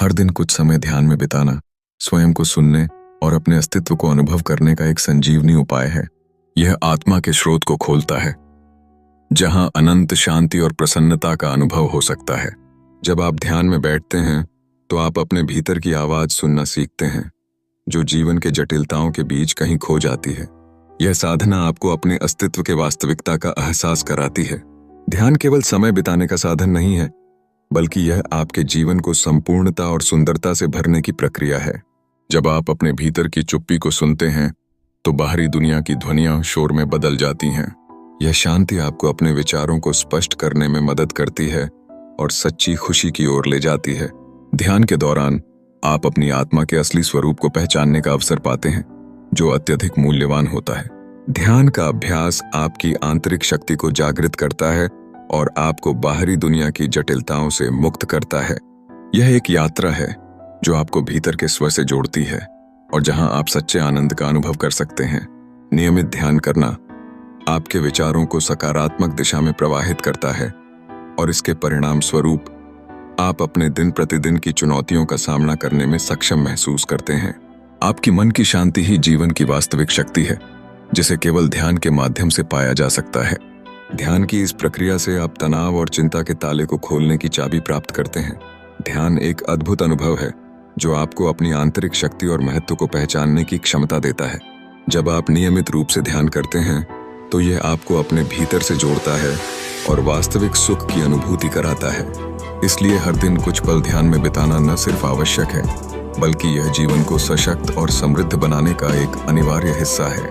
हर दिन कुछ समय ध्यान में बिताना स्वयं को सुनने और अपने अस्तित्व को अनुभव करने का एक संजीवनी उपाय है। यह आत्मा के स्रोत को खोलता है, जहां अनंत शांति और प्रसन्नता का अनुभव हो सकता है। जब आप ध्यान में बैठते हैं तो आप अपने भीतर की आवाज सुनना सीखते हैं, जो जीवन के जटिलताओं के बीच कहीं खो जाती है। यह साधना आपको अपने अस्तित्व के वास्तविकता का एहसास कराती है। ध्यान केवल समय बिताने का साधन नहीं है, बल्कि यह आपके जीवन को संपूर्णता और सुंदरता से भरने की प्रक्रिया है। जब आप अपने भीतर की चुप्पी को सुनते हैं तो बाहरी दुनिया की ध्वनियां शोर में बदल जाती हैं। यह शांति आपको अपने विचारों को स्पष्ट करने में मदद करती है और सच्ची खुशी की ओर ले जाती है। ध्यान के दौरान आप अपनी आत्मा के असली स्वरूप को पहचानने का अवसर पाते हैं, जो अत्यधिक मूल्यवान होता है। ध्यान का अभ्यास आपकी आंतरिक शक्ति को जागृत करता है और आपको बाहरी दुनिया की जटिलताओं से मुक्त करता है। यह एक यात्रा है जो आपको भीतर के स्वर से जोड़ती है और जहां आप सच्चे आनंद का अनुभव कर सकते हैं। नियमित ध्यान करना आपके विचारों को सकारात्मक दिशा में प्रवाहित करता है और इसके परिणाम स्वरूप आप अपने दिन प्रतिदिन की चुनौतियों का सामना करने में सक्षम महसूस करते हैं। आपकी मन की शांति ही जीवन की वास्तविक शक्ति है, जिसे केवल ध्यान के माध्यम से पाया जा सकता है। ध्यान की इस प्रक्रिया से आप तनाव और चिंता के ताले को खोलने की चाबी प्राप्त करते हैं। ध्यान एक अद्भुत अनुभव है जो आपको अपनी आंतरिक शक्ति और महत्व को पहचानने की क्षमता देता है। जब आप नियमित रूप से ध्यान करते हैं तो यह आपको अपने भीतर से जोड़ता है और वास्तविक सुख की अनुभूति कराता है। इसलिए हर दिन कुछ पल ध्यान में बिताना न सिर्फ आवश्यक है, बल्कि यह जीवन को सशक्त और समृद्ध बनाने का एक अनिवार्य हिस्सा है।